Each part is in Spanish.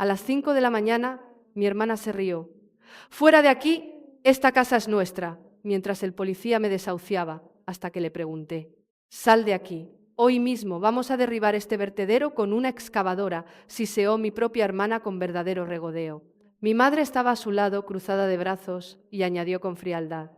A las 5 de la mañana, mi hermana se rió. «Fuera de aquí, esta casa es nuestra», mientras el policía me desahuciaba, hasta que le pregunté. «Sal de aquí. Hoy mismo vamos a derribar este vertedero con una excavadora», siseó mi propia hermana con verdadero regodeo. Mi madre estaba a su lado, cruzada de brazos, y añadió con frialdad.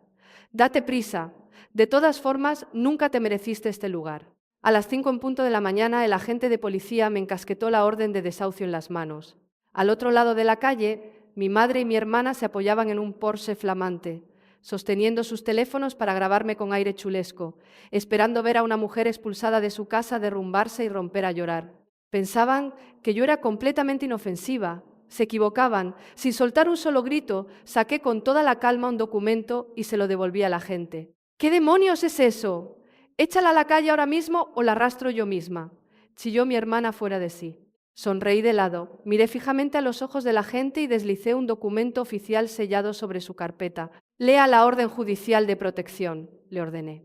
«Date prisa. De todas formas, nunca te mereciste este lugar». A las 5 en punto de la mañana, el agente de policía me encasquetó la orden de desahucio en las manos. Al otro lado de la calle, mi madre y mi hermana se apoyaban en un Porsche flamante, sosteniendo sus teléfonos para grabarme con aire chulesco, esperando ver a una mujer expulsada de su casa derrumbarse y romper a llorar. Pensaban que yo era completamente inofensiva. Se equivocaban. Sin soltar un solo grito, saqué con toda la calma un documento y se lo devolví a la gente. «¿Qué demonios es eso? Échala a la calle ahora mismo o la arrastro yo misma», chilló mi hermana fuera de sí. Sonreí de lado, miré fijamente a los ojos de la gente y deslicé un documento oficial sellado sobre su carpeta. «Lea la orden judicial de protección», le ordené.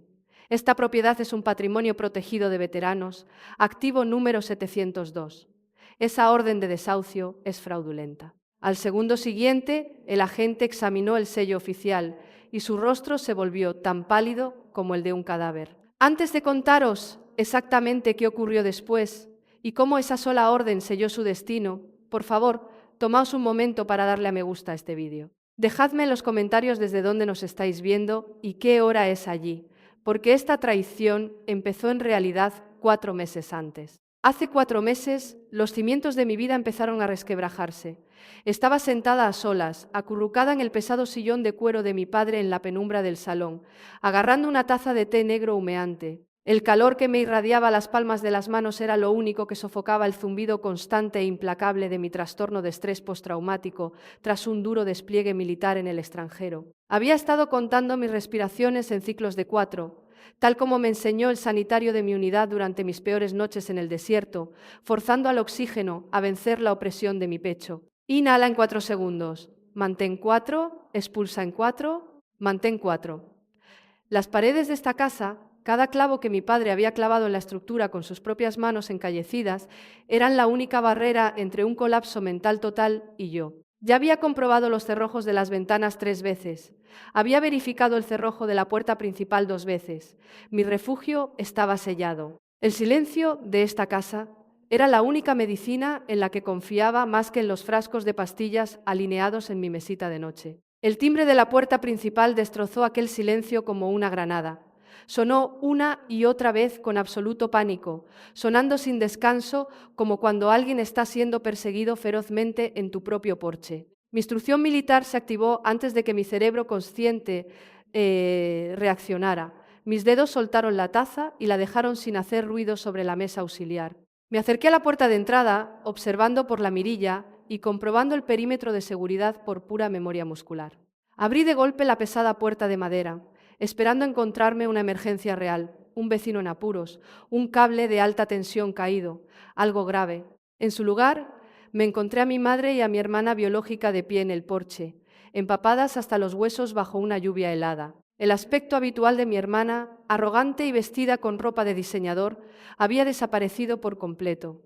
«Esta propiedad es un patrimonio protegido de veteranos, activo número 702. Esa orden de desahucio es fraudulenta». Al segundo siguiente, el agente examinó el sello oficial y su rostro se volvió tan pálido como el de un cadáver. «Antes de contaros exactamente qué ocurrió después y cómo esa sola orden selló su destino, por favor, tomaos un momento para darle a me gusta a este vídeo. Dejadme en los comentarios desde dónde nos estáis viendo y qué hora es allí, porque esta traición empezó en realidad 4 meses antes. Hace 4 meses, los cimientos de mi vida empezaron a resquebrajarse. Estaba sentada a solas, acurrucada en el pesado sillón de cuero de mi padre en la penumbra del salón, agarrando una taza de té negro humeante. El calor que me irradiaba las palmas de las manos era lo único que sofocaba el zumbido constante e implacable de mi trastorno de estrés postraumático tras un duro despliegue militar en el extranjero. Había estado contando mis respiraciones en ciclos de 4, tal como me enseñó el sanitario de mi unidad durante mis peores noches en el desierto, forzando al oxígeno a vencer la opresión de mi pecho. Inhala en 4 segundos, mantén 4, expulsa en 4, mantén 4. Las paredes de esta casa, cada clavo que mi padre había clavado en la estructura con sus propias manos encallecidas, eran la única barrera entre un colapso mental total y yo. Ya había comprobado los cerrojos de las ventanas 3 veces. Había verificado el cerrojo de la puerta principal 2 veces. Mi refugio estaba sellado. El silencio de esta casa era la única medicina en la que confiaba más que en los frascos de pastillas alineados en mi mesita de noche. El timbre de la puerta principal destrozó aquel silencio como una granada. Sonó una y otra vez con absoluto pánico, sonando sin descanso como cuando alguien está siendo perseguido ferozmente en tu propio porche. Mi instrucción militar se activó antes de que mi cerebro consciente reaccionara. Mis dedos soltaron la taza y la dejaron sin hacer ruido sobre la mesa auxiliar. Me acerqué a la puerta de entrada, observando por la mirilla y comprobando el perímetro de seguridad por pura memoria muscular. Abrí de golpe la pesada puerta de madera, esperando encontrarme una emergencia real, un vecino en apuros, un cable de alta tensión caído, algo grave. En su lugar, me encontré a mi madre y a mi hermana biológica de pie en el porche, empapadas hasta los huesos bajo una lluvia helada. El aspecto habitual de mi hermana, arrogante y vestida con ropa de diseñador, había desaparecido por completo.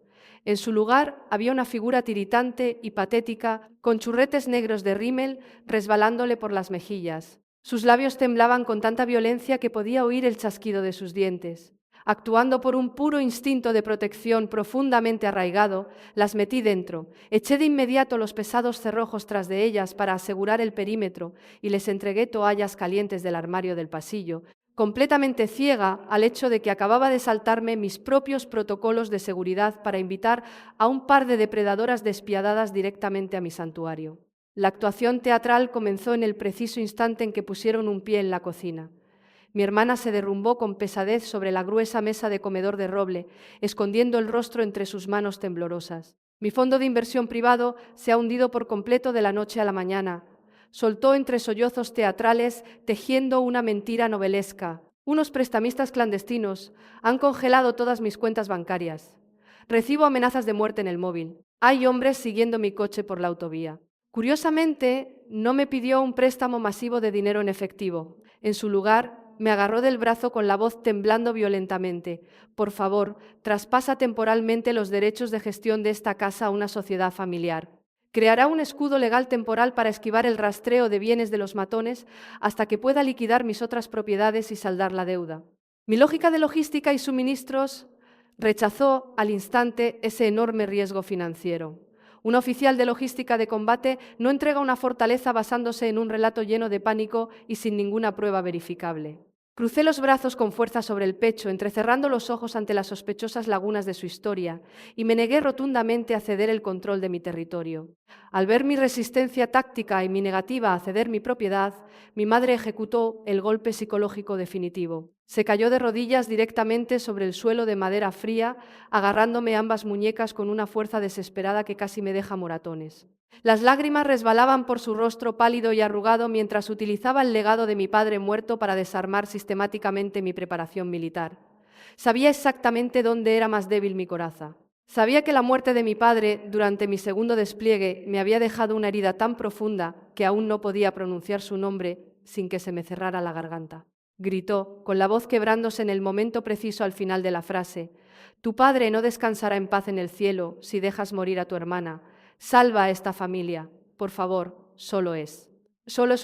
En su lugar había una figura tiritante y patética, con churretes negros de rímel resbalándole por las mejillas. Sus labios temblaban con tanta violencia que podía oír el chasquido de sus dientes. Actuando por un puro instinto de protección profundamente arraigado, las metí dentro, eché de inmediato los pesados cerrojos tras de ellas para asegurar el perímetro y les entregué toallas calientes del armario del pasillo, completamente ciega al hecho de que acababa de saltarme mis propios protocolos de seguridad para invitar a un par de depredadoras despiadadas directamente a mi santuario. La actuación teatral comenzó en el preciso instante en que pusieron un pie en la cocina. Mi hermana se derrumbó con pesadez sobre la gruesa mesa de comedor de roble, escondiendo el rostro entre sus manos temblorosas. Mi fondo de inversión privado se ha hundido por completo de la noche a la mañana. Soltó entre sollozos teatrales, tejiendo una mentira novelesca. Unos prestamistas clandestinos han congelado todas mis cuentas bancarias. Recibo amenazas de muerte en el móvil. Hay hombres siguiendo mi coche por la autovía. Curiosamente, no me pidió un préstamo masivo de dinero en efectivo. En su lugar, me agarró del brazo con la voz temblando violentamente. Por favor, traspasa temporalmente los derechos de gestión de esta casa a una sociedad familiar. Creará un escudo legal temporal para esquivar el rastreo de bienes de los matones hasta que pueda liquidar mis otras propiedades y saldar la deuda. Mi lógica de logística y suministros rechazó al instante ese enorme riesgo financiero. Un oficial de logística de combate no entrega una fortaleza basándose en un relato lleno de pánico y sin ninguna prueba verificable. Crucé los brazos con fuerza sobre el pecho, entrecerrando los ojos ante las sospechosas lagunas de su historia, y me negué rotundamente a ceder el control de mi territorio. Al ver mi resistencia táctica y mi negativa a ceder mi propiedad, mi madre ejecutó el golpe psicológico definitivo. Se cayó de rodillas directamente sobre el suelo de madera fría, agarrándome ambas muñecas con una fuerza desesperada que casi me deja moratones. Las lágrimas resbalaban por su rostro pálido y arrugado mientras utilizaba el legado de mi padre muerto para desarmar sistemáticamente mi preparación militar. Sabía exactamente dónde era más débil mi coraza. Sabía que la muerte de mi padre durante mi segundo despliegue me había dejado una herida tan profunda que aún no podía pronunciar su nombre sin que se me cerrara la garganta. Gritó, con la voz quebrándose en el momento preciso al final de la frase: «Tu padre no descansará en paz en el cielo si dejas morir a tu hermana. Salva a esta familia, por favor, solo es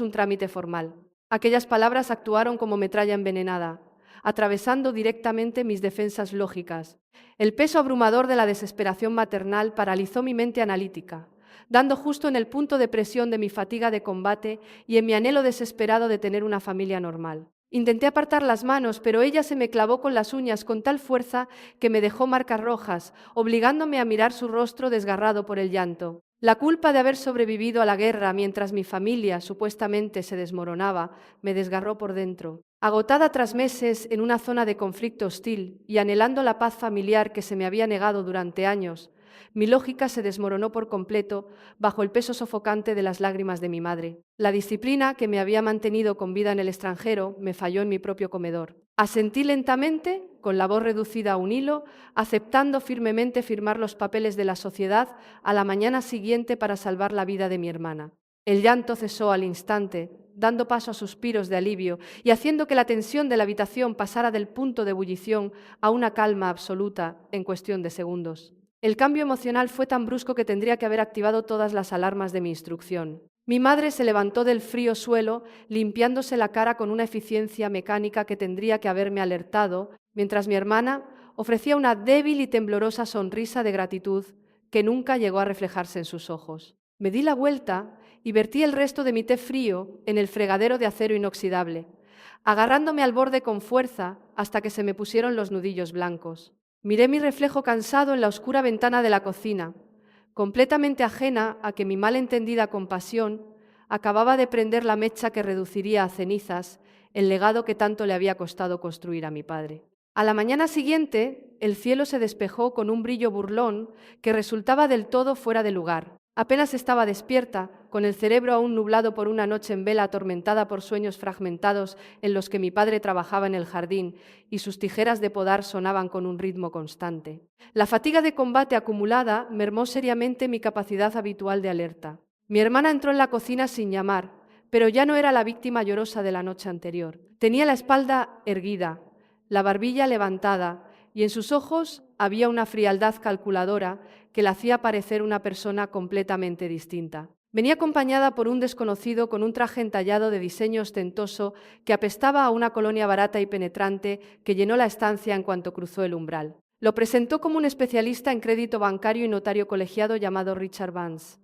un trámite formal». Aquellas palabras actuaron como metralla envenenada, atravesando directamente mis defensas lógicas. El peso abrumador de la desesperación maternal paralizó mi mente analítica, dando justo en el punto de presión de mi fatiga de combate y en mi anhelo desesperado de tener una familia normal. Intenté apartar las manos, pero ella se me clavó con las uñas con tal fuerza que me dejó marcas rojas, obligándome a mirar su rostro desgarrado por el llanto. La culpa de haber sobrevivido a la guerra mientras mi familia supuestamente se desmoronaba me desgarró por dentro. Agotada tras meses en una zona de conflicto hostil y anhelando la paz familiar que se me había negado durante años, mi lógica se desmoronó por completo bajo el peso sofocante de las lágrimas de mi madre. La disciplina que me había mantenido con vida en el extranjero me falló en mi propio comedor. Asentí lentamente, con la voz reducida a un hilo, aceptando firmemente firmar los papeles de la sociedad a la mañana siguiente para salvar la vida de mi hermana. El llanto cesó al instante, dando paso a suspiros de alivio y haciendo que la tensión de la habitación pasara del punto de ebullición a una calma absoluta en cuestión de segundos. El cambio emocional fue tan brusco que tendría que haber activado todas las alarmas de mi instrucción. Mi madre se levantó del frío suelo, limpiándose la cara con una eficiencia mecánica que tendría que haberme alertado, mientras mi hermana ofrecía una débil y temblorosa sonrisa de gratitud que nunca llegó a reflejarse en sus ojos. Me di la vuelta y vertí el resto de mi té frío en el fregadero de acero inoxidable, agarrándome al borde con fuerza hasta que se me pusieron los nudillos blancos. Miré mi reflejo cansado en la oscura ventana de la cocina, completamente ajena a que mi malentendida compasión acababa de prender la mecha que reduciría a cenizas el legado que tanto le había costado construir a mi padre. A la mañana siguiente, el cielo se despejó con un brillo burlón que resultaba del todo fuera de lugar. Apenas estaba despierta, con el cerebro aún nublado por una noche en vela atormentada por sueños fragmentados en los que mi padre trabajaba en el jardín y sus tijeras de podar sonaban con un ritmo constante. La fatiga de combate acumulada mermó seriamente mi capacidad habitual de alerta. Mi hermana entró en la cocina sin llamar, pero ya no era la víctima llorosa de la noche anterior. Tenía la espalda erguida, la barbilla levantada, y en sus ojos había una frialdad calculadora que la hacía parecer una persona completamente distinta. Venía acompañada por un desconocido con un traje entallado de diseño ostentoso que apestaba a una colonia barata y penetrante que llenó la estancia en cuanto cruzó el umbral. Lo presentó como un especialista en crédito bancario y notario colegiado llamado Richard Vance.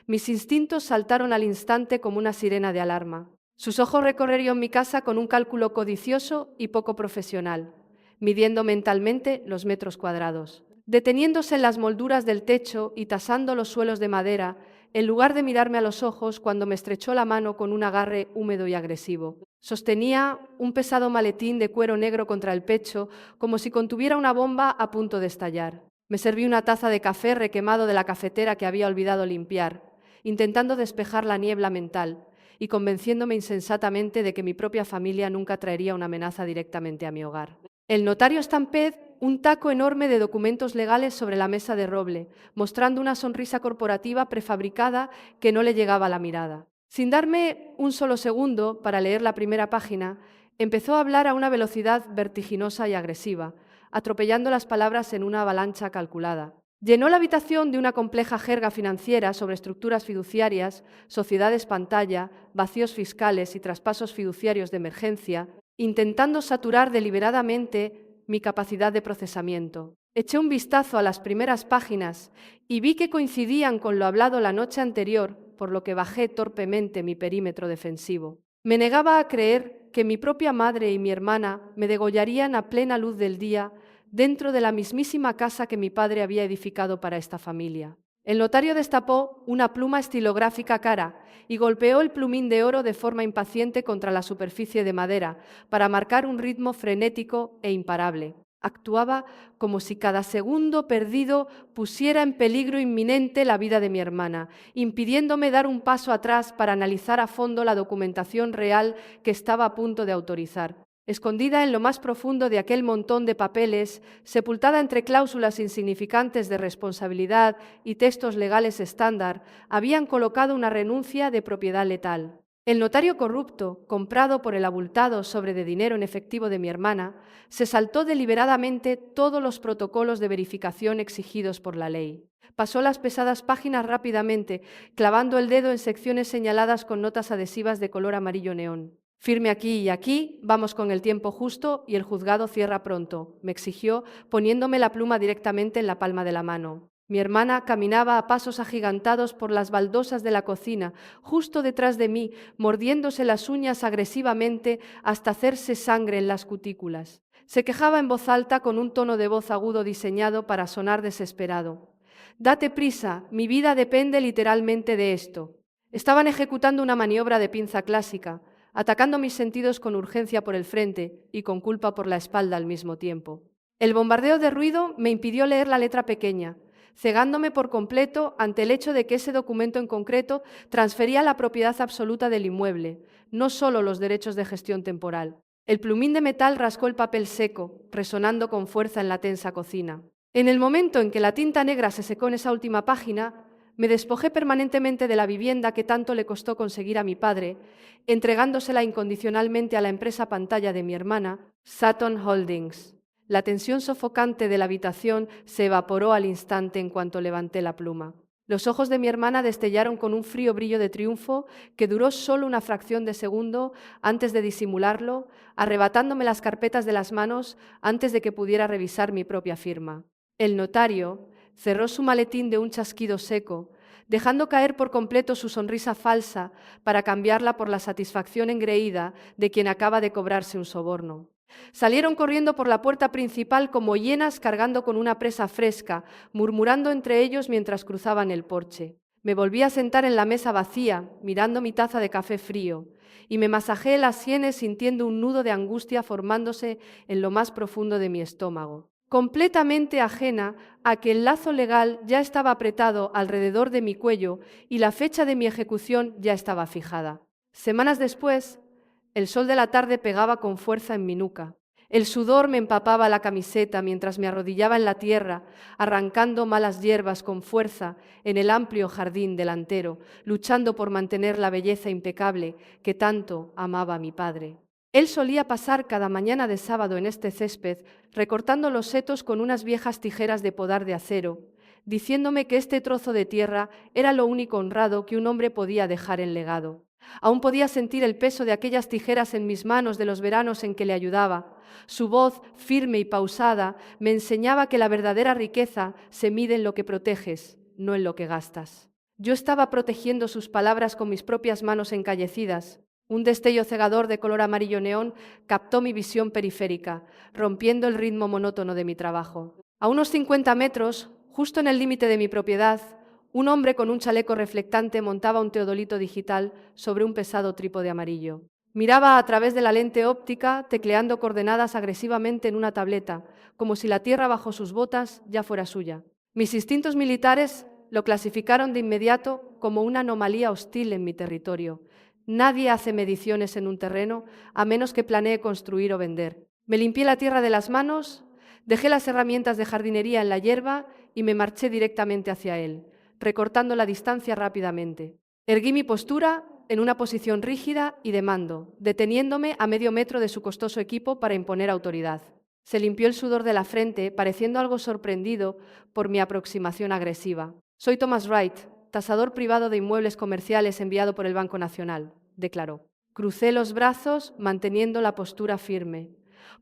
Mis instintos saltaron al instante como una sirena de alarma. Sus ojos recorrieron mi casa con un cálculo codicioso y poco profesional, midiendo mentalmente los metros cuadrados. Deteniéndose en las molduras del techo y tasando los suelos de madera, en lugar de mirarme a los ojos cuando me estrechó la mano con un agarre húmedo y agresivo. Sostenía un pesado maletín de cuero negro contra el pecho, como si contuviera una bomba a punto de estallar. Me serví una taza de café requemado de la cafetera que había olvidado limpiar, intentando despejar la niebla mental y convenciéndome insensatamente de que mi propia familia nunca traería una amenaza directamente a mi hogar. El notario Stamped, un taco enorme de documentos legales sobre la mesa de roble, mostrando una sonrisa corporativa prefabricada que no le llegaba a la mirada. Sin darme un solo segundo para leer la primera página, empezó a hablar a una velocidad vertiginosa y agresiva, atropellando las palabras en una avalancha calculada. Llenó la habitación de una compleja jerga financiera sobre estructuras fiduciarias, sociedades pantalla, vacíos fiscales y traspasos fiduciarios de emergencia, intentando saturar deliberadamente mi capacidad de procesamiento. Eché un vistazo a las primeras páginas y vi que coincidían con lo hablado la noche anterior, por lo que bajé torpemente mi perímetro defensivo. Me negaba a creer que mi propia madre y mi hermana me degollarían a plena luz del día dentro de la mismísima casa que mi padre había edificado para esta familia. El notario destapó una pluma estilográfica cara y golpeó el plumín de oro de forma impaciente contra la superficie de madera para marcar un ritmo frenético e imparable. Actuaba como si cada segundo perdido pusiera en peligro inminente la vida de mi hermana, impidiéndome dar un paso atrás para analizar a fondo la documentación real que estaba a punto de autorizar. Escondida en lo más profundo de aquel montón de papeles, sepultada entre cláusulas insignificantes de responsabilidad y textos legales estándar, habían colocado una renuncia de propiedad letal. El notario corrupto, comprado por el abultado sobre de dinero en efectivo de mi hermana, se saltó deliberadamente todos los protocolos de verificación exigidos por la ley. Pasó las pesadas páginas rápidamente, clavando el dedo en secciones señaladas con notas adhesivas de color amarillo neón. «Firme aquí y aquí, vamos con el tiempo justo y el juzgado cierra pronto», me exigió, poniéndome la pluma directamente en la palma de la mano. Mi hermana caminaba a pasos agigantados por las baldosas de la cocina, justo detrás de mí, mordiéndose las uñas agresivamente hasta hacerse sangre en las cutículas. Se quejaba en voz alta con un tono de voz agudo diseñado para sonar desesperado. «Date prisa, mi vida depende literalmente de esto». Estaban ejecutando una maniobra de pinza clásica, atacando mis sentidos con urgencia por el frente y con culpa por la espalda al mismo tiempo. El bombardeo de ruido me impidió leer la letra pequeña, cegándome por completo ante el hecho de que ese documento en concreto transfería la propiedad absoluta del inmueble, no solo los derechos de gestión temporal. El plumín de metal rascó el papel seco, resonando con fuerza en la tensa cocina. En el momento en que la tinta negra se secó en esa última página, me despojé permanentemente de la vivienda que tanto le costó conseguir a mi padre, entregándosela incondicionalmente a la empresa pantalla de mi hermana, Sutton Holdings. La tensión sofocante de la habitación se evaporó al instante en cuanto levanté la pluma. Los ojos de mi hermana destellaron con un frío brillo de triunfo que duró solo una fracción de segundo antes de disimularlo, arrebatándome las carpetas de las manos antes de que pudiera revisar mi propia firma. El notario cerró su maletín de un chasquido seco, dejando caer por completo su sonrisa falsa para cambiarla por la satisfacción engreída de quien acaba de cobrarse un soborno. Salieron corriendo por la puerta principal como hienas cargando con una presa fresca, murmurando entre ellos mientras cruzaban el porche. Me volví a sentar en la mesa vacía, mirando mi taza de café frío, y me masajeé las sienes sintiendo un nudo de angustia formándose en lo más profundo de mi estómago. Completamente ajena a que el lazo legal ya estaba apretado alrededor de mi cuello y la fecha de mi ejecución ya estaba fijada. Semanas después, el sol de la tarde pegaba con fuerza en mi nuca. El sudor me empapaba la camiseta mientras me arrodillaba en la tierra, arrancando malas hierbas con fuerza en el amplio jardín delantero, luchando por mantener la belleza impecable que tanto amaba mi padre. Él solía pasar cada mañana de sábado en este césped, recortando los setos con unas viejas tijeras de podar de acero, diciéndome que este trozo de tierra era lo único honrado que un hombre podía dejar en legado. Aún podía sentir el peso de aquellas tijeras en mis manos de los veranos en que le ayudaba. Su voz, firme y pausada, me enseñaba que la verdadera riqueza se mide en lo que proteges, no en lo que gastas. Yo estaba protegiendo sus palabras con mis propias manos encallecidas. Un destello cegador de color amarillo neón captó mi visión periférica, rompiendo el ritmo monótono de mi trabajo. A unos 50 metros, justo en el límite de mi propiedad, un hombre con un chaleco reflectante montaba un teodolito digital sobre un pesado trípode amarillo. Miraba a través de la lente óptica, tecleando coordenadas agresivamente en una tableta, como si la tierra bajo sus botas ya fuera suya. Mis instintos militares lo clasificaron de inmediato como una anomalía hostil en mi territorio. Nadie hace mediciones en un terreno a menos que planee construir o vender. Me limpié la tierra de las manos, dejé las herramientas de jardinería en la hierba y me marché directamente hacia él, recortando la distancia rápidamente. Erguí mi postura en una posición rígida y de mando, deteniéndome a medio metro de su costoso equipo para imponer autoridad. Se limpió el sudor de la frente, pareciendo algo sorprendido por mi aproximación agresiva. Soy Thomas Wright, tasador privado de inmuebles comerciales enviado por el Banco Nacional, declaró. Crucé los brazos, manteniendo la postura firme.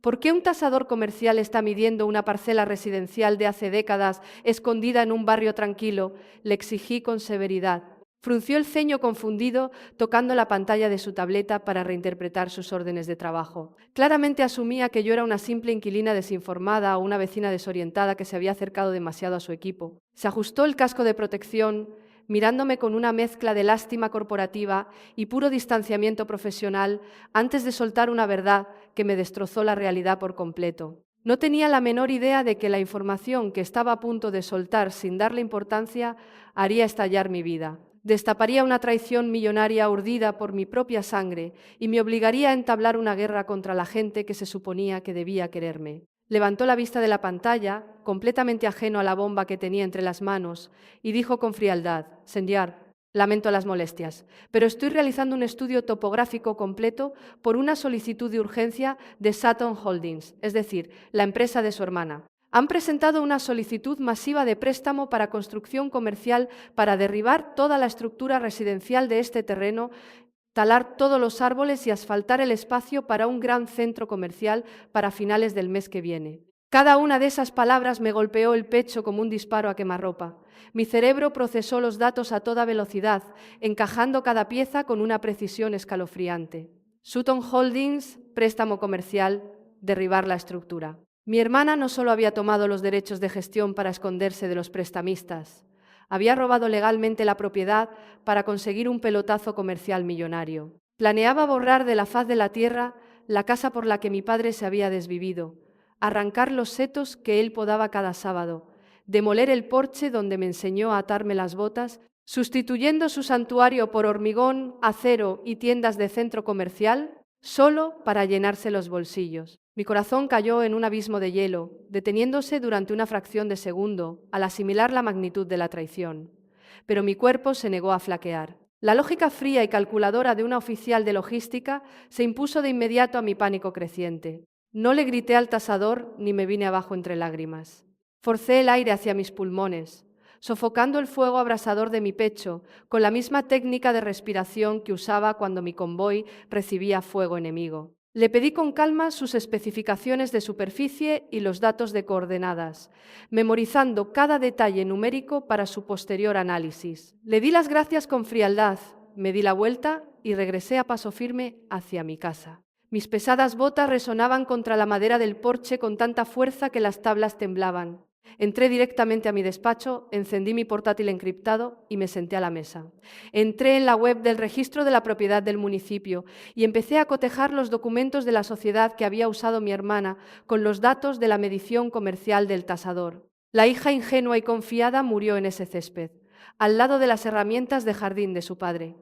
¿Por qué un tasador comercial está midiendo una parcela residencial de hace décadas escondida en un barrio tranquilo? Le exigí con severidad. Frunció el ceño confundido, tocando la pantalla de su tableta para reinterpretar sus órdenes de trabajo. Claramente asumía que yo era una simple inquilina desinformada o una vecina desorientada que se había acercado demasiado a su equipo. Se ajustó el casco de protección, mirándome con una mezcla de lástima corporativa y puro distanciamiento profesional antes de soltar una verdad que me destrozó la realidad por completo. No tenía la menor idea de que la información que estaba a punto de soltar sin darle importancia haría estallar mi vida. Destaparía una traición millonaria urdida por mi propia sangre y me obligaría a entablar una guerra contra la gente que se suponía que debía quererme. Levantó la vista de la pantalla, completamente ajeno a la bomba que tenía entre las manos, y dijo con frialdad: «Señor, lamento las molestias, pero estoy realizando un estudio topográfico completo por una solicitud de urgencia de Sutton Holdings, es decir, la empresa de su hermana. Han presentado una solicitud masiva de préstamo para construcción comercial para derribar toda la estructura residencial de este terreno, talar todos los árboles y asfaltar el espacio para un gran centro comercial para finales del mes que viene». Cada una de esas palabras me golpeó el pecho como un disparo a quemarropa. Mi cerebro procesó los datos a toda velocidad, encajando cada pieza con una precisión escalofriante. Sutton Holdings, préstamo comercial, derribar la estructura. Mi hermana no solo había tomado los derechos de gestión para esconderse de los prestamistas, había robado legalmente la propiedad para conseguir un pelotazo comercial millonario. Planeaba borrar de la faz de la tierra la casa por la que mi padre se había desvivido, arrancar los setos que él podaba cada sábado, demoler el porche donde me enseñó a atarme las botas, sustituyendo su santuario por hormigón, acero y tiendas de centro comercial, solo para llenarse los bolsillos. Mi corazón cayó en un abismo de hielo, deteniéndose durante una fracción de segundo al asimilar la magnitud de la traición. Pero mi cuerpo se negó a flaquear. La lógica fría y calculadora de una oficial de logística se impuso de inmediato a mi pánico creciente. No le grité al tasador ni me vine abajo entre lágrimas. Forcé el aire hacia mis pulmones, sofocando el fuego abrasador de mi pecho con la misma técnica de respiración que usaba cuando mi convoy recibía fuego enemigo. Le pedí con calma sus especificaciones de superficie y los datos de coordenadas, memorizando cada detalle numérico para su posterior análisis. Le di las gracias con frialdad, me di la vuelta y regresé a paso firme hacia mi casa. Mis pesadas botas resonaban contra la madera del porche con tanta fuerza que las tablas temblaban. Entré directamente a mi despacho, encendí mi portátil encriptado y me senté a la mesa. Entré en la web del registro de la propiedad del municipio y empecé a cotejar los documentos de la sociedad que había usado mi hermana con los datos de la medición comercial del tasador. La hija ingenua y confiada murió en ese césped, al lado de las herramientas de jardín de su padre.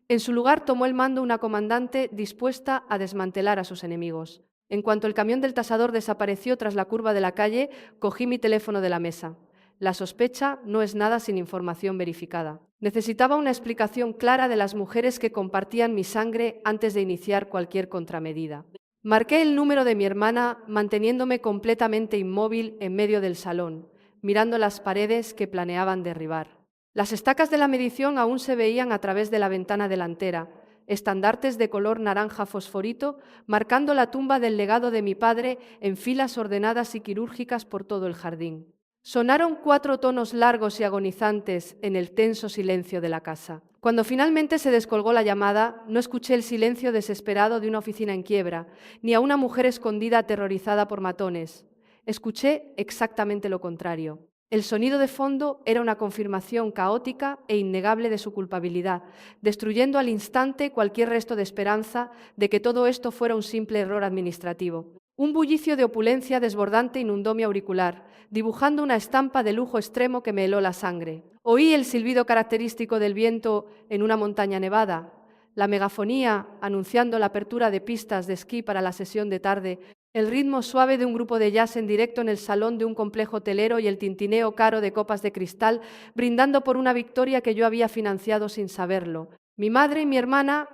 En su lugar tomó el mando una comandante dispuesta a desmantelar a sus enemigos. En cuanto el camión del tasador desapareció tras la curva de la calle, cogí mi teléfono de la mesa. La sospecha no es nada sin información verificada. Necesitaba una explicación clara de las mujeres que compartían mi sangre antes de iniciar cualquier contramedida. Marqué el número de mi hermana, manteniéndome completamente inmóvil en medio del salón, mirando las paredes que planeaban derribar. Las estacas de la medición aún se veían a través de la ventana delantera, estandartes de color naranja fosforito, marcando la tumba del legado de mi padre en filas ordenadas y quirúrgicas por todo el jardín. Sonaron 4 tonos largos y agonizantes en el tenso silencio de la casa. Cuando finalmente se descolgó la llamada, no escuché el silencio desesperado de una oficina en quiebra, ni a una mujer escondida aterrorizada por matones. Escuché exactamente lo contrario. El sonido de fondo era una confirmación caótica e innegable de su culpabilidad, destruyendo al instante cualquier resto de esperanza de que todo esto fuera un simple error administrativo. Un bullicio de opulencia desbordante inundó mi auricular, dibujando una estampa de lujo extremo que me heló la sangre. Oí el silbido característico del viento en una montaña nevada, la megafonía anunciando la apertura de pistas de esquí para la sesión de tarde, el ritmo suave de un grupo de jazz en directo en el salón de un complejo hotelero y el tintineo caro de copas de cristal, brindando por una victoria que yo había financiado sin saberlo. Mi madre y mi hermana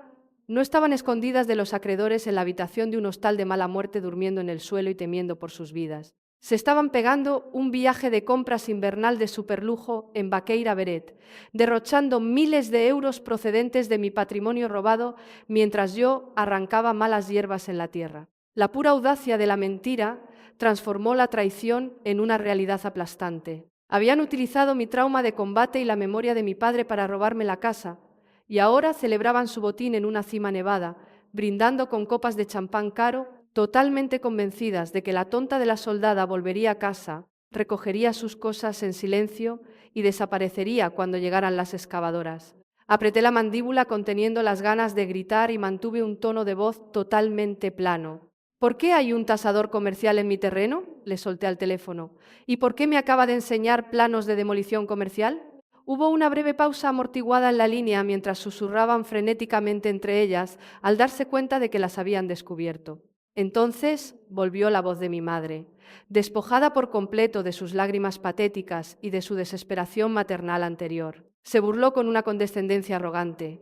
No estaban escondidas de los acreedores en la habitación de un hostal de mala muerte durmiendo en el suelo y temiendo por sus vidas. Se estaban pegando un viaje de compras invernal de superlujo en Baqueira Beret, derrochando miles de euros procedentes de mi patrimonio robado mientras yo arrancaba malas hierbas en la tierra. La pura audacia de la mentira transformó la traición en una realidad aplastante. Habían utilizado mi trauma de combate y la memoria de mi padre para robarme la casa, y ahora celebraban su botín en una cima nevada, brindando con copas de champán caro, totalmente convencidas de que la tonta de la soldada volvería a casa, recogería sus cosas en silencio y desaparecería cuando llegaran las excavadoras. Apreté la mandíbula conteniendo las ganas de gritar y mantuve un tono de voz totalmente plano. ¿Por qué hay un tasador comercial en mi terreno?, le solté al teléfono. ¿Y por qué me acaba de enseñar planos de demolición comercial? Hubo una breve pausa amortiguada en la línea mientras susurraban frenéticamente entre ellas al darse cuenta de que las habían descubierto. Entonces volvió la voz de mi madre, despojada por completo de sus lágrimas patéticas y de su desesperación maternal anterior. Se burló con una condescendencia arrogante.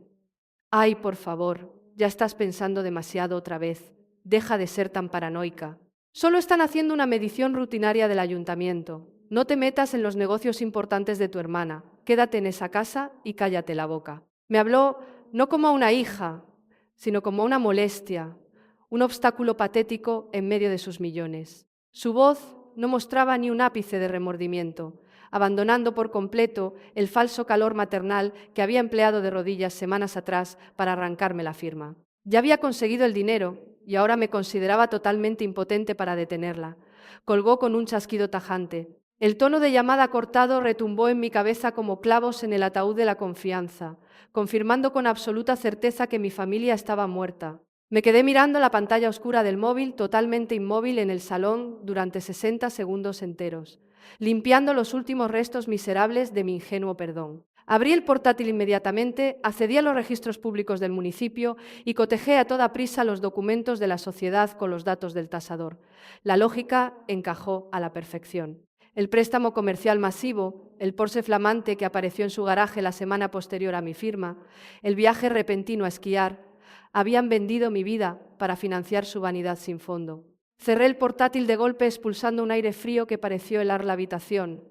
«Ay, por favor, ya estás pensando demasiado otra vez. Deja de ser tan paranoica. Solo están haciendo una medición rutinaria del ayuntamiento. No te metas en los negocios importantes de tu hermana. Quédate en esa casa y cállate la boca». Me habló no como a una hija, sino como a una molestia, un obstáculo patético en medio de sus millones. Su voz no mostraba ni un ápice de remordimiento, abandonando por completo el falso calor maternal que había empleado de rodillas semanas atrás para arrancarme la firma. Ya había conseguido el dinero y ahora me consideraba totalmente impotente para detenerla. Colgó con un chasquido tajante. El tono de llamada cortado retumbó en mi cabeza como clavos en el ataúd de la confianza, confirmando con absoluta certeza que mi familia estaba muerta. Me quedé mirando la pantalla oscura del móvil, totalmente inmóvil en el salón durante 60 segundos enteros, limpiando los últimos restos miserables de mi ingenuo perdón. Abrí el portátil inmediatamente, accedí a los registros públicos del municipio y cotejé a toda prisa los documentos de la sociedad con los datos del tasador. La lógica encajó a la perfección. El préstamo comercial masivo, el Porsche flamante que apareció en su garaje la semana posterior a mi firma, el viaje repentino a esquiar, habían vendido mi vida para financiar su vanidad sin fondo. Cerré el portátil de golpe expulsando un aire frío que pareció helar la habitación.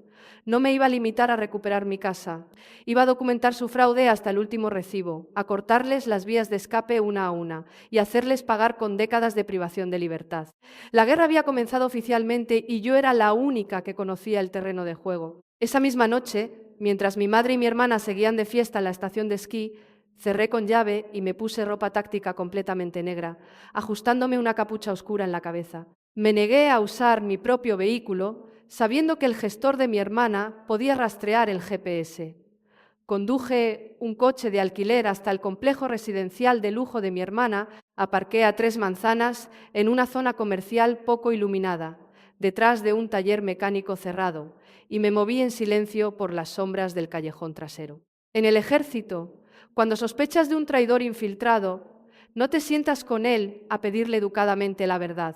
No me iba a limitar a recuperar mi casa. Iba a documentar su fraude hasta el último recibo, a cortarles las vías de escape una a una y hacerles pagar con décadas de privación de libertad. La guerra había comenzado oficialmente y yo era la única que conocía el terreno de juego. Esa misma noche, mientras mi madre y mi hermana seguían de fiesta en la estación de esquí, cerré con llave y me puse ropa táctica completamente negra, ajustándome una capucha oscura en la cabeza. Me negué a usar mi propio vehículo, sabiendo que el gestor de mi hermana podía rastrear el GPS. Conduje un coche de alquiler hasta el complejo residencial de lujo de mi hermana, aparqué a 3 manzanas en una zona comercial poco iluminada, detrás de un taller mecánico cerrado, y me moví en silencio por las sombras del callejón trasero. En el ejército, cuando sospechas de un traidor infiltrado, no te sientas con él a pedirle educadamente la verdad.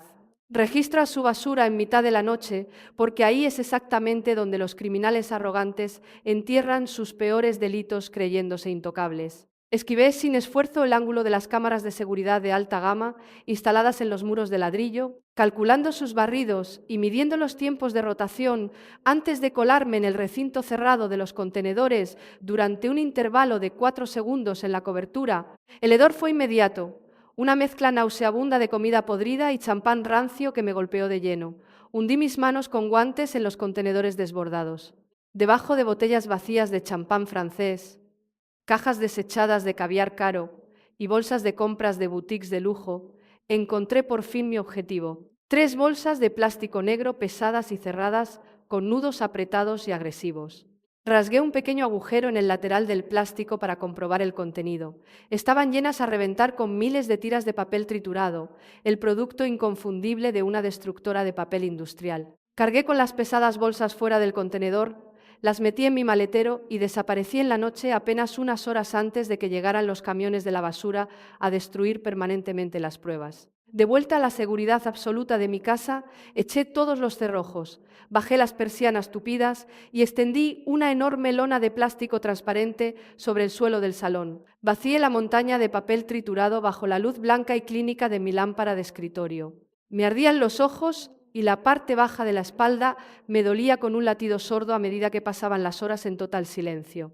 Registra su basura en mitad de la noche, porque ahí es exactamente donde los criminales arrogantes entierran sus peores delitos creyéndose intocables. Esquivé sin esfuerzo el ángulo de las cámaras de seguridad de alta gama instaladas en los muros de ladrillo, calculando sus barridos y midiendo los tiempos de rotación antes de colarme en el recinto cerrado de los contenedores durante un intervalo de 4 segundos en la cobertura. El hedor fue inmediato, una mezcla nauseabunda de comida podrida y champán rancio que me golpeó de lleno. Hundí mis manos con guantes en los contenedores desbordados. Debajo de botellas vacías de champán francés, cajas desechadas de caviar caro y bolsas de compras de boutiques de lujo, encontré por fin mi objetivo. 3 bolsas de plástico negro pesadas y cerradas con nudos apretados y agresivos. Rasgué un pequeño agujero en el lateral del plástico para comprobar el contenido. Estaban llenas a reventar con miles de tiras de papel triturado, el producto inconfundible de una destructora de papel industrial. Cargué con las pesadas bolsas fuera del contenedor, las metí en mi maletero y desaparecí en la noche apenas unas horas antes de que llegaran los camiones de la basura a destruir permanentemente las pruebas. De vuelta a la seguridad absoluta de mi casa, eché todos los cerrojos, bajé las persianas tupidas y extendí una enorme lona de plástico transparente sobre el suelo del salón. Vacié la montaña de papel triturado bajo la luz blanca y clínica de mi lámpara de escritorio. Me ardían los ojos y la parte baja de la espalda me dolía con un latido sordo a medida que pasaban las horas en total silencio.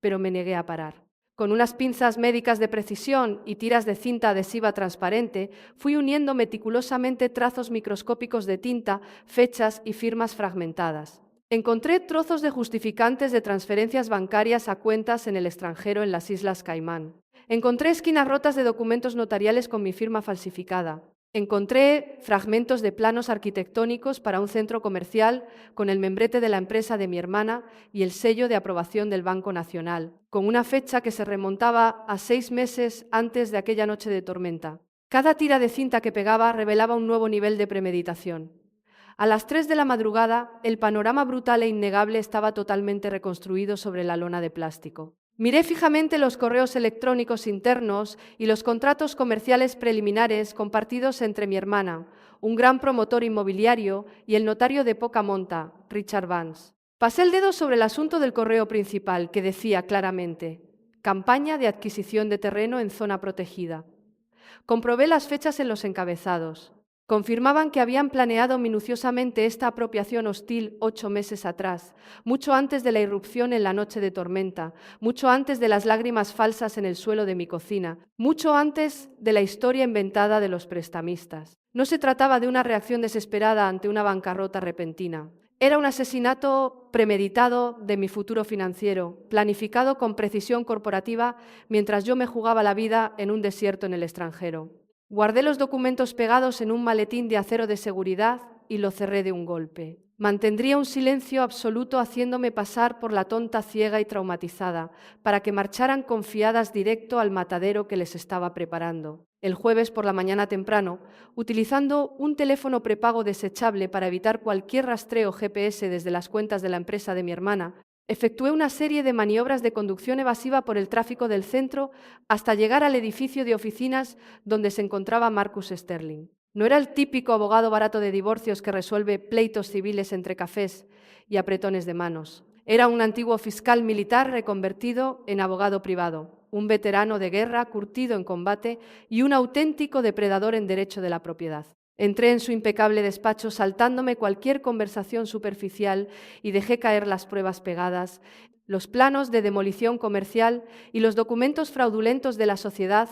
Pero me negué a parar. Con unas pinzas médicas de precisión y tiras de cinta adhesiva transparente, fui uniendo meticulosamente trazos microscópicos de tinta, fechas y firmas fragmentadas. Encontré trozos de justificantes de transferencias bancarias a cuentas en el extranjero en las Islas Caimán. Encontré esquinas rotas de documentos notariales con mi firma falsificada. Encontré fragmentos de planos arquitectónicos para un centro comercial con el membrete de la empresa de mi hermana y el sello de aprobación del Banco Nacional, con una fecha que se remontaba a 6 meses antes de aquella noche de tormenta. Cada tira de cinta que pegaba revelaba un nuevo nivel de premeditación. A las 3 de la madrugada, el panorama brutal e innegable estaba totalmente reconstruido sobre la lona de plástico. Miré fijamente los correos electrónicos internos y los contratos comerciales preliminares compartidos entre mi hermana, un gran promotor inmobiliario, y el notario de poca monta, Richard Vance. Pasé el dedo sobre el asunto del correo principal, que decía claramente: campaña de adquisición de terreno en zona protegida. Comprobé las fechas en los encabezados. Confirmaban que habían planeado minuciosamente esta apropiación hostil 8 meses atrás, mucho antes de la irrupción en la noche de tormenta, mucho antes de las lágrimas falsas en el suelo de mi cocina, mucho antes de la historia inventada de los prestamistas. No se trataba de una reacción desesperada ante una bancarrota repentina. Era un asesinato premeditado de mi futuro financiero, planificado con precisión corporativa mientras yo me jugaba la vida en un desierto en el extranjero. Guardé los documentos pegados en un maletín de acero de seguridad y lo cerré de un golpe. Mantendría un silencio absoluto haciéndome pasar por la tonta ciega y traumatizada, para que marcharan confiadas directo al matadero que les estaba preparando. El jueves por la mañana temprano, utilizando un teléfono prepago desechable para evitar cualquier rastreo GPS desde las cuentas de la empresa de mi hermana, efectué una serie de maniobras de conducción evasiva por el tráfico del centro hasta llegar al edificio de oficinas donde se encontraba Marcus Sterling. No era el típico abogado barato de divorcios que resuelve pleitos civiles entre cafés y apretones de manos. Era un antiguo fiscal militar reconvertido en abogado privado, un veterano de guerra curtido en combate y un auténtico depredador en derecho de la propiedad. Entré en su impecable despacho saltándome cualquier conversación superficial y dejé caer las pruebas pegadas, los planos de demolición comercial y los documentos fraudulentos de la sociedad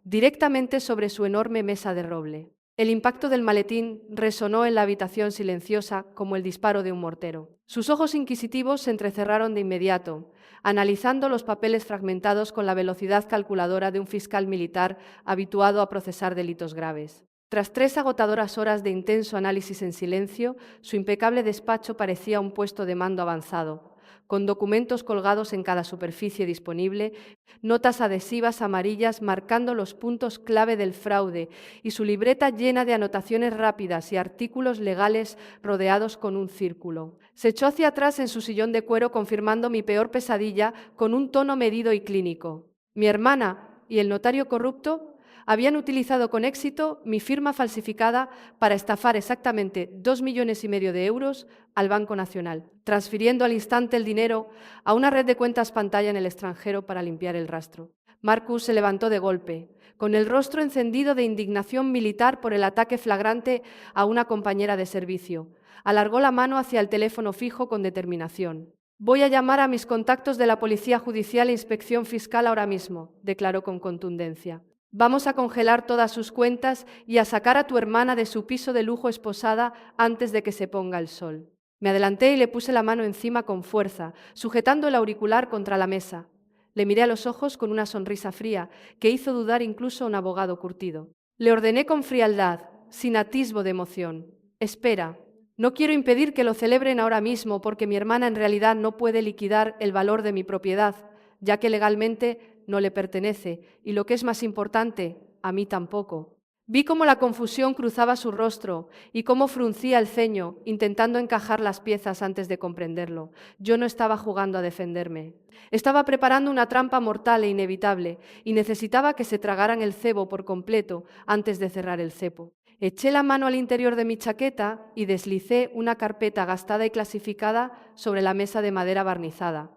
directamente sobre su enorme mesa de roble. El impacto del maletín resonó en la habitación silenciosa como el disparo de un mortero. Sus ojos inquisitivos se entrecerraron de inmediato, analizando los papeles fragmentados con la velocidad calculadora de un fiscal militar habituado a procesar delitos graves. Tras 3 agotadoras horas de intenso análisis en silencio, su impecable despacho parecía un puesto de mando avanzado, con documentos colgados en cada superficie disponible, notas adhesivas amarillas marcando los puntos clave del fraude y su libreta llena de anotaciones rápidas y artículos legales rodeados con un círculo. Se echó hacia atrás en su sillón de cuero confirmando mi peor pesadilla con un tono medido y clínico. Mi hermana y el notario corrupto habían utilizado con éxito mi firma falsificada para estafar exactamente 2,5 millones de euros al Banco Nacional, transfiriendo al instante el dinero a una red de cuentas pantalla en el extranjero para limpiar el rastro. Marcus se levantó de golpe, con el rostro encendido de indignación militar por el ataque flagrante a una compañera de servicio. Alargó la mano hacia el teléfono fijo con determinación. «Voy a llamar a mis contactos de la Policía Judicial e Inspección Fiscal ahora mismo», declaró con contundencia. «Vamos a congelar todas sus cuentas y a sacar a tu hermana de su piso de lujo esposada antes de que se ponga el sol». Me adelanté y le puse la mano encima con fuerza, sujetando el auricular contra la mesa. Le miré a los ojos con una sonrisa fría que hizo dudar incluso a un abogado curtido. Le ordené con frialdad, sin atisbo de emoción: «Espera, no quiero impedir que lo celebren ahora mismo porque mi hermana en realidad no puede liquidar el valor de mi propiedad, ya que legalmente no le pertenece, y lo que es más importante, a mí tampoco. Vi cómo la confusión cruzaba su rostro y cómo fruncía el ceño, intentando encajar las piezas antes de comprenderlo. Yo no estaba jugando a defenderme. Estaba preparando una trampa mortal e inevitable y necesitaba que se tragaran el cebo por completo antes de cerrar el cepo. Eché la mano al interior de mi chaqueta y deslicé una carpeta gastada y clasificada sobre la mesa de madera barnizada.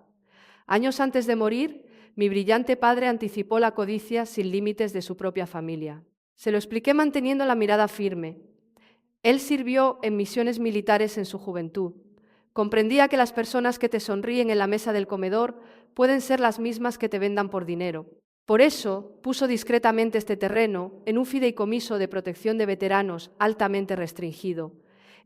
Años antes de morir, mi brillante padre anticipó la codicia sin límites de su propia familia. Se lo expliqué manteniendo la mirada firme. Él sirvió en misiones militares en su juventud. Comprendía que las personas que te sonríen en la mesa del comedor pueden ser las mismas que te vendan por dinero. Por eso puso discretamente este terreno en un fideicomiso de protección de veteranos altamente restringido.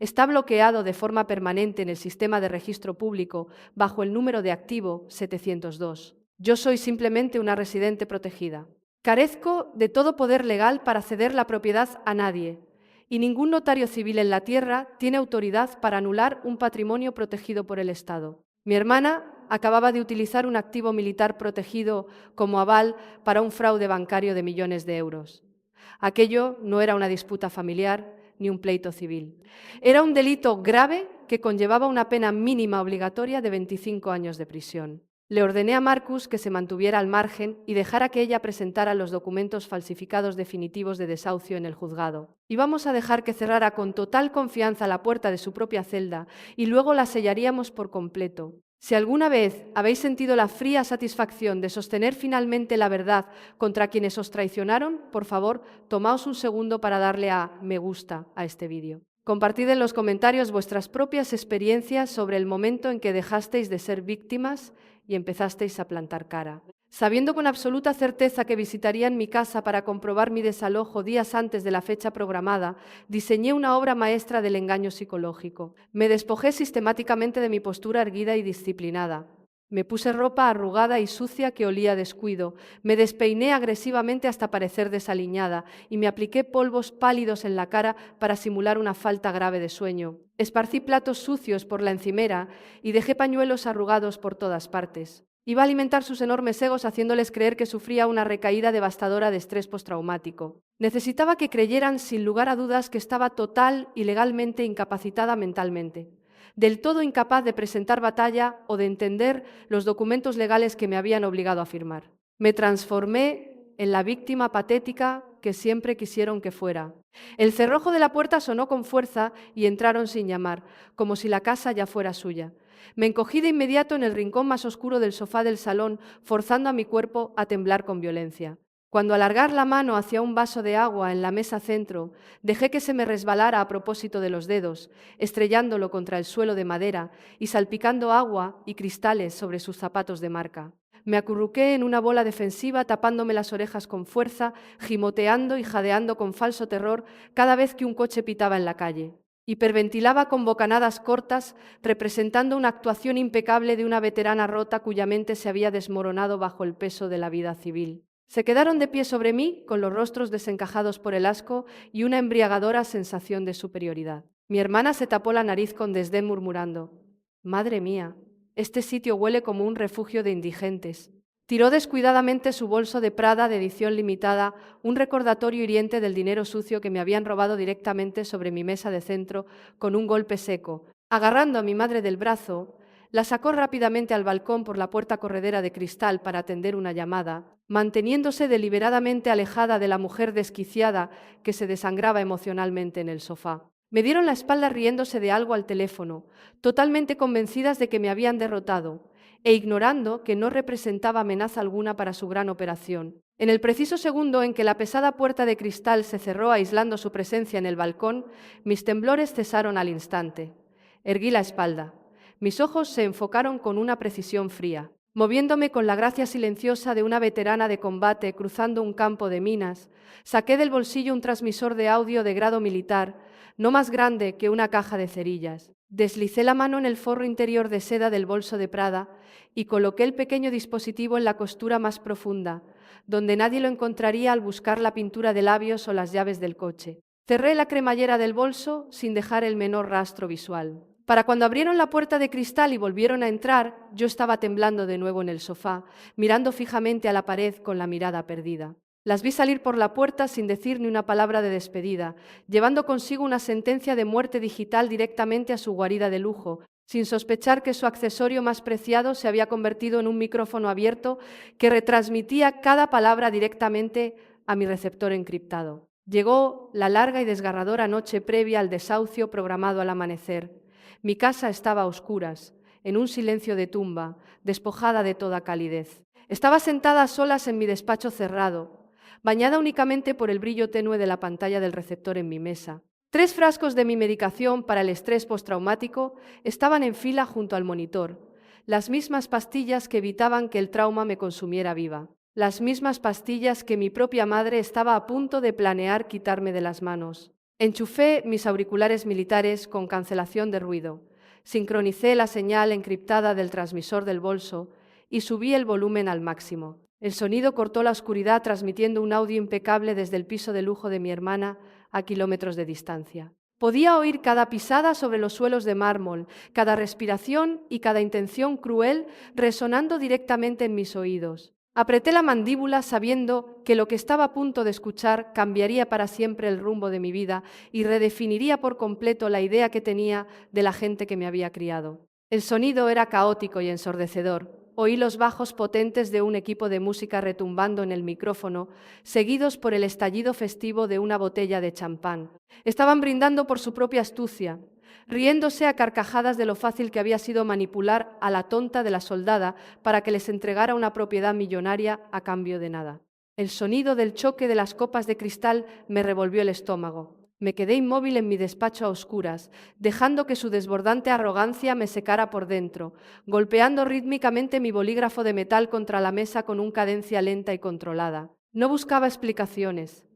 Está bloqueado de forma permanente en el sistema de registro público bajo el número de activo 702. Yo soy simplemente una residente protegida. Carezco de todo poder legal para ceder la propiedad a nadie, y ningún notario civil en la tierra tiene autoridad para anular un patrimonio protegido por el Estado. Mi hermana acababa de utilizar un activo militar protegido como aval para un fraude bancario de millones de euros. Aquello no era una disputa familiar ni un pleito civil. Era un delito grave que conllevaba una pena mínima obligatoria de 25 años de prisión. Le ordené a Marcus que se mantuviera al margen y dejara que ella presentara los documentos falsificados definitivos de desahucio en el juzgado. Íbamos a dejar que cerrara con total confianza la puerta de su propia celda y luego la sellaríamos por completo. Si alguna vez habéis sentido la fría satisfacción de sostener finalmente la verdad contra quienes os traicionaron, por favor, tomaos un segundo para darle a me gusta a este vídeo. Compartid en los comentarios vuestras propias experiencias sobre el momento en que dejasteis de ser víctimas y empezasteis a plantar cara. Sabiendo con absoluta certeza que visitarían mi casa para comprobar mi desalojo días antes de la fecha programada, diseñé una obra maestra del engaño psicológico. Me despojé sistemáticamente de mi postura erguida y disciplinada. Me puse ropa arrugada y sucia que olía a descuido, me despeiné agresivamente hasta parecer desaliñada y me apliqué polvos pálidos en la cara para simular una falta grave de sueño. Esparcí platos sucios por la encimera y dejé pañuelos arrugados por todas partes. Iba a alimentar sus enormes egos haciéndoles creer que sufría una recaída devastadora de estrés postraumático. Necesitaba que creyeran sin lugar a dudas que estaba total y legalmente incapacitada mentalmente, del todo incapaz de presentar batalla o de entender los documentos legales que me habían obligado a firmar. Me transformé en la víctima patética que siempre quisieron que fuera. El cerrojo de la puerta sonó con fuerza y entraron sin llamar, como si la casa ya fuera suya. Me encogí de inmediato en el rincón más oscuro del sofá del salón, forzando a mi cuerpo a temblar con violencia. Cuando alargar la mano hacia un vaso de agua en la mesa centro, dejé que se me resbalara a propósito de los dedos, estrellándolo contra el suelo de madera y salpicando agua y cristales sobre sus zapatos de marca. Me acurruqué en una bola defensiva, tapándome las orejas con fuerza, gimoteando y jadeando con falso terror cada vez que un coche pitaba en la calle. Hiperventilaba con bocanadas cortas, representando una actuación impecable de una veterana rota cuya mente se había desmoronado bajo el peso de la vida civil. Se quedaron de pie sobre mí, con los rostros desencajados por el asco y una embriagadora sensación de superioridad. Mi hermana se tapó la nariz con desdén murmurando: «Madre mía, este sitio huele como un refugio de indigentes». Tiró descuidadamente su bolso de Prada de edición limitada, un recordatorio hiriente del dinero sucio que me habían robado directamente sobre mi mesa de centro con un golpe seco. Agarrando a mi madre del brazo, la sacó rápidamente al balcón por la puerta corredera de cristal para atender una llamada, manteniéndose deliberadamente alejada de la mujer desquiciada que se desangraba emocionalmente en el sofá. Me dieron la espalda riéndose de algo al teléfono, totalmente convencidas de que me habían derrotado e ignorando que no representaba amenaza alguna para su gran operación. En el preciso segundo en que la pesada puerta de cristal se cerró aislando su presencia en el balcón, mis temblores cesaron al instante. Erguí la espalda. Mis ojos se enfocaron con una precisión fría. Moviéndome con la gracia silenciosa de una veterana de combate cruzando un campo de minas, saqué del bolsillo un transmisor de audio de grado militar, no más grande que una caja de cerillas. Deslicé la mano en el forro interior de seda del bolso de Prada y coloqué el pequeño dispositivo en la costura más profunda, donde nadie lo encontraría al buscar la pintura de labios o las llaves del coche. Cerré la cremallera del bolso sin dejar el menor rastro visual. Para cuando abrieron la puerta de cristal y volvieron a entrar, yo estaba temblando de nuevo en el sofá, mirando fijamente a la pared con la mirada perdida. Las vi salir por la puerta sin decir ni una palabra de despedida, llevando consigo una sentencia de muerte digital directamente a su guarida de lujo, sin sospechar que su accesorio más preciado se había convertido en un micrófono abierto que retransmitía cada palabra directamente a mi receptor encriptado. Llegó la larga y desgarradora noche previa al desahucio programado al amanecer. Mi casa estaba a oscuras, en un silencio de tumba, despojada de toda calidez. Estaba sentada a solas en mi despacho cerrado, bañada únicamente por el brillo tenue de la pantalla del receptor en mi mesa. 3 frascos de mi medicación para el estrés postraumático estaban en fila junto al monitor, las mismas pastillas que evitaban que el trauma me consumiera viva, las mismas pastillas que mi propia madre estaba a punto de planear quitarme de las manos. Enchufé mis auriculares militares con cancelación de ruido, sincronicé la señal encriptada del transmisor del bolso y subí el volumen al máximo. El sonido cortó la oscuridad transmitiendo un audio impecable desde el piso de lujo de mi hermana a kilómetros de distancia. Podía oír cada pisada sobre los suelos de mármol, cada respiración y cada intención cruel resonando directamente en mis oídos. Apreté la mandíbula sabiendo que lo que estaba a punto de escuchar cambiaría para siempre el rumbo de mi vida y redefiniría por completo la idea que tenía de la gente que me había criado. El sonido era caótico y ensordecedor. Oí los bajos potentes de un equipo de música retumbando en el micrófono, seguidos por el estallido festivo de una botella de champán. Estaban brindando por su propia astucia, riéndose a carcajadas de lo fácil que había sido manipular a la tonta de la soldada para que les entregara una propiedad millonaria a cambio de nada. El sonido del choque de las copas de cristal me revolvió el estómago. Me quedé inmóvil en mi despacho a oscuras, dejando que su desbordante arrogancia me secara por dentro, golpeando rítmicamente mi bolígrafo de metal contra la mesa con una cadencia lenta y controlada. No buscaba explicaciones.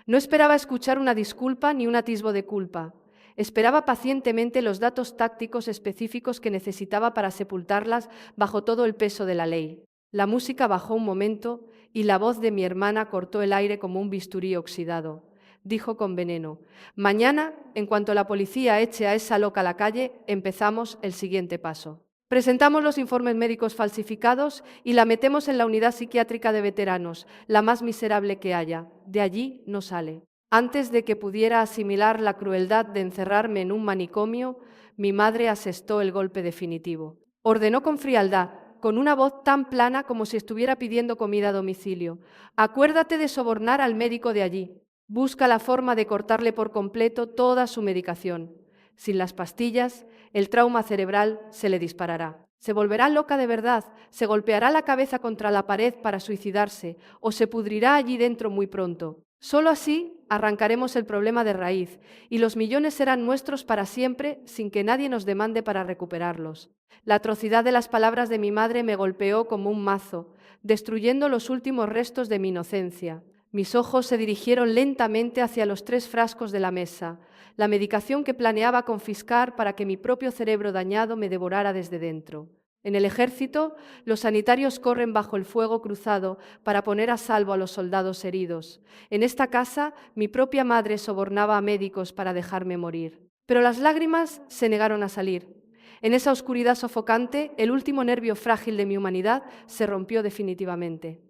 No esperaba escuchar una disculpa ni un atisbo de culpa. Esperaba pacientemente los datos tácticos específicos que necesitaba para sepultarlas bajo todo el peso de la ley. La música bajó un momento y la voz de mi hermana cortó el aire como un bisturí oxidado. Dijo con veneno: mañana, en cuanto la policía eche a esa loca a la calle, empezamos el siguiente paso. Presentamos los informes médicos falsificados y la metemos en la unidad psiquiátrica de veteranos, la más miserable que haya. De allí no sale. Antes de que pudiera asimilar la crueldad de encerrarme en un manicomio, mi madre asestó el golpe definitivo. Ordenó con frialdad, con una voz tan plana como si estuviera pidiendo comida a domicilio: acuérdate de sobornar al médico de allí. Busca la forma de cortarle por completo toda su medicación. Sin las pastillas, el trauma cerebral se le disparará. Se volverá loca de verdad, se golpeará la cabeza contra la pared para suicidarse o se pudrirá allí dentro muy pronto. Solo así arrancaremos el problema de raíz y los millones serán nuestros para siempre sin que nadie nos demande para recuperarlos. La atrocidad de las palabras de mi madre me golpeó como un mazo, destruyendo los últimos restos de mi inocencia. Mis ojos se dirigieron lentamente hacia los 3 frascos de la mesa, la medicación que planeaba confiscar para que mi propio cerebro dañado me devorara desde dentro. En el ejército, los sanitarios corren bajo el fuego cruzado para poner a salvo a los soldados heridos. En esta casa, mi propia madre sobornaba a médicos para dejarme morir. Pero las lágrimas se negaron a salir. En esa oscuridad sofocante, el último nervio frágil de mi humanidad se rompió definitivamente.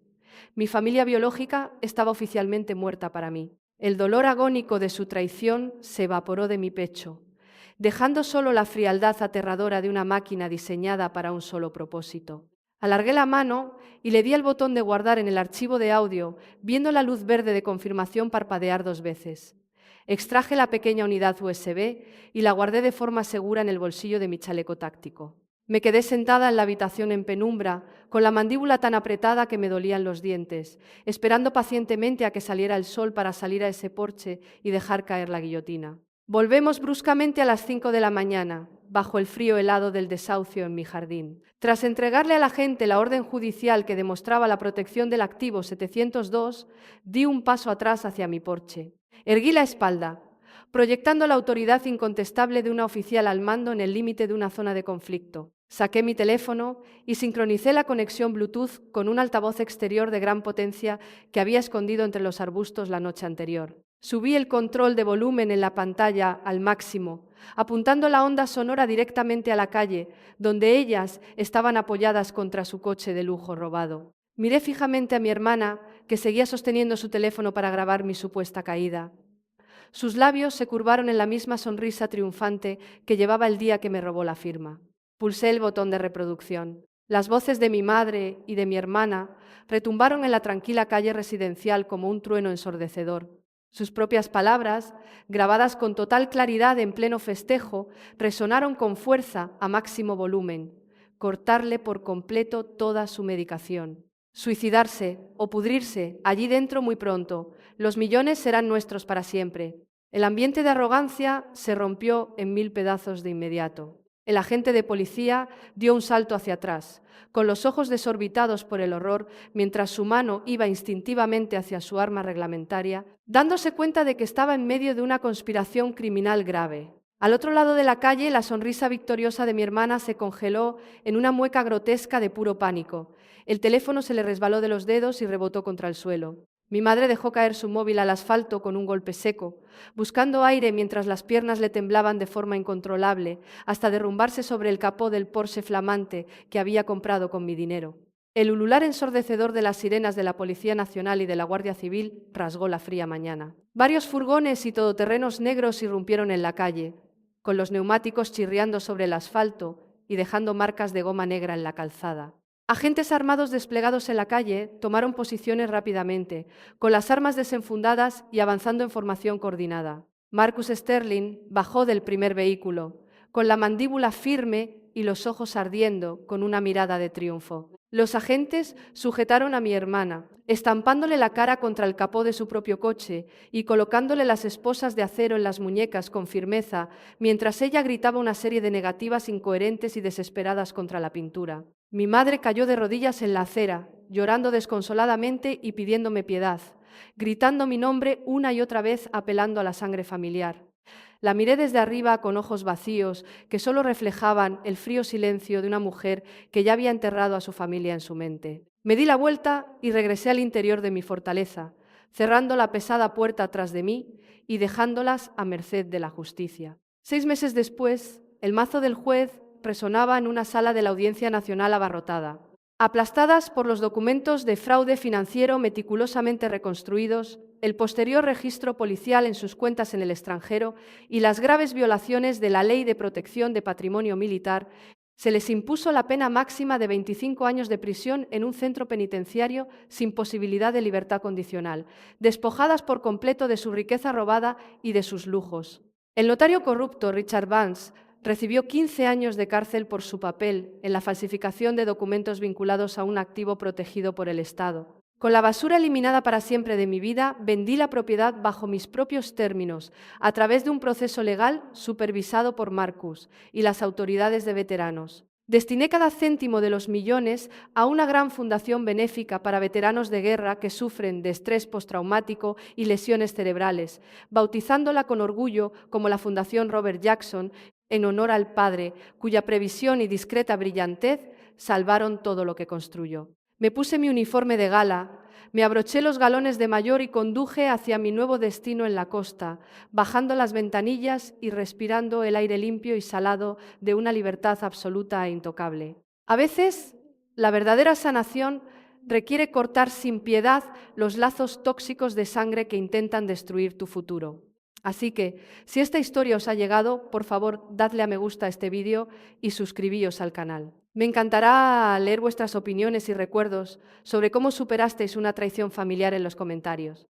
Mi familia biológica estaba oficialmente muerta para mí. El dolor agónico de su traición se evaporó de mi pecho, dejando solo la frialdad aterradora de una máquina diseñada para un solo propósito. Alargué la mano y le di al botón de guardar en el archivo de audio, viendo la luz verde de confirmación parpadear 2 veces. Extraje la pequeña unidad USB y la guardé de forma segura en el bolsillo de mi chaleco táctico. Me quedé sentada en la habitación en penumbra, con la mandíbula tan apretada que me dolían los dientes, esperando pacientemente a que saliera el sol para salir a ese porche y dejar caer la guillotina. Volvemos bruscamente a las 5 de la mañana, bajo el frío helado del desahucio en mi jardín. Tras entregarle a la gente la orden judicial que demostraba la protección del activo 702, di un paso atrás hacia mi porche. Erguí la espalda, proyectando la autoridad incontestable de una oficial al mando en el límite de una zona de conflicto. Saqué mi teléfono y sincronicé la conexión Bluetooth con un altavoz exterior de gran potencia que había escondido entre los arbustos la noche anterior. Subí el control de volumen en la pantalla al máximo, apuntando la onda sonora directamente a la calle, donde ellas estaban apoyadas contra su coche de lujo robado. Miré fijamente a mi hermana que seguía sosteniendo su teléfono para grabar mi supuesta caída. Sus labios se curvaron en la misma sonrisa triunfante que llevaba el día que me robó la firma. Pulsé el botón de reproducción. Las voces de mi madre y de mi hermana retumbaron en la tranquila calle residencial como un trueno ensordecedor. Sus propias palabras, grabadas con total claridad en pleno festejo, resonaron con fuerza a máximo volumen. Cortarle por completo toda su medicación. Suicidarse o pudrirse allí dentro muy pronto. Los millones serán nuestros para siempre. El ambiente de arrogancia se rompió en 1000 pedazos de inmediato. El agente de policía dio un salto hacia atrás, con los ojos desorbitados por el horror, mientras su mano iba instintivamente hacia su arma reglamentaria, dándose cuenta de que estaba en medio de una conspiración criminal grave. Al otro lado de la calle, la sonrisa victoriosa de mi hermana se congeló en una mueca grotesca de puro pánico. El teléfono se le resbaló de los dedos y rebotó contra el suelo. Mi madre dejó caer su móvil al asfalto con un golpe seco, buscando aire mientras las piernas le temblaban de forma incontrolable, hasta derrumbarse sobre el capó del Porsche flamante que había comprado con mi dinero. El ulular ensordecedor de las sirenas de la Policía Nacional y de la Guardia Civil rasgó la fría mañana. Varios furgones y todoterrenos negros irrumpieron en la calle, con los neumáticos chirriando sobre el asfalto y dejando marcas de goma negra en la calzada. Agentes armados desplegados en la calle tomaron posiciones rápidamente, con las armas desenfundadas y avanzando en formación coordinada. Marcus Sterling bajó del primer vehículo, con la mandíbula firme y los ojos ardiendo, con una mirada de triunfo. Los agentes sujetaron a mi hermana, estampándole la cara contra el capó de su propio coche y colocándole las esposas de acero en las muñecas con firmeza, mientras ella gritaba una serie de negativas incoherentes y desesperadas contra la pintura. Mi madre cayó de rodillas en la acera, llorando desconsoladamente y pidiéndome piedad, gritando mi nombre una y otra vez, apelando a la sangre familiar. La miré desde arriba con ojos vacíos que solo reflejaban el frío silencio de una mujer que ya había enterrado a su familia en su mente. Me di la vuelta y regresé al interior de mi fortaleza, cerrando la pesada puerta tras de mí y dejándolas a merced de la justicia. 6 meses después, el mazo del juez resonaba en una sala de la Audiencia Nacional abarrotada. Aplastadas por los documentos de fraude financiero meticulosamente reconstruidos, el posterior registro policial en sus cuentas en el extranjero y las graves violaciones de la Ley de Protección de Patrimonio Militar, se les impuso la pena máxima de 25 años de prisión en un centro penitenciario sin posibilidad de libertad condicional, despojadas por completo de su riqueza robada y de sus lujos. El notario corrupto Richard Vance recibió 15 años de cárcel por su papel en la falsificación de documentos vinculados a un activo protegido por el Estado. Con la basura eliminada para siempre de mi vida, vendí la propiedad bajo mis propios términos, a través de un proceso legal supervisado por Marcus y las autoridades de veteranos. Destiné cada céntimo de los millones a una gran fundación benéfica para veteranos de guerra que sufren de estrés postraumático y lesiones cerebrales, bautizándola con orgullo como la Fundación Robert Jackson, en honor al padre, cuya previsión y discreta brillantez salvaron todo lo que construyó. Me puse mi uniforme de gala, me abroché los galones de mayor y conduje hacia mi nuevo destino en la costa, bajando las ventanillas y respirando el aire limpio y salado de una libertad absoluta e intocable. A veces, la verdadera sanación requiere cortar sin piedad los lazos tóxicos de sangre que intentan destruir tu futuro. Así que, si esta historia os ha llegado, por favor, dadle a me gusta a este vídeo y suscribíos al canal. Me encantará leer vuestras opiniones y recuerdos sobre cómo superasteis una traición familiar en los comentarios.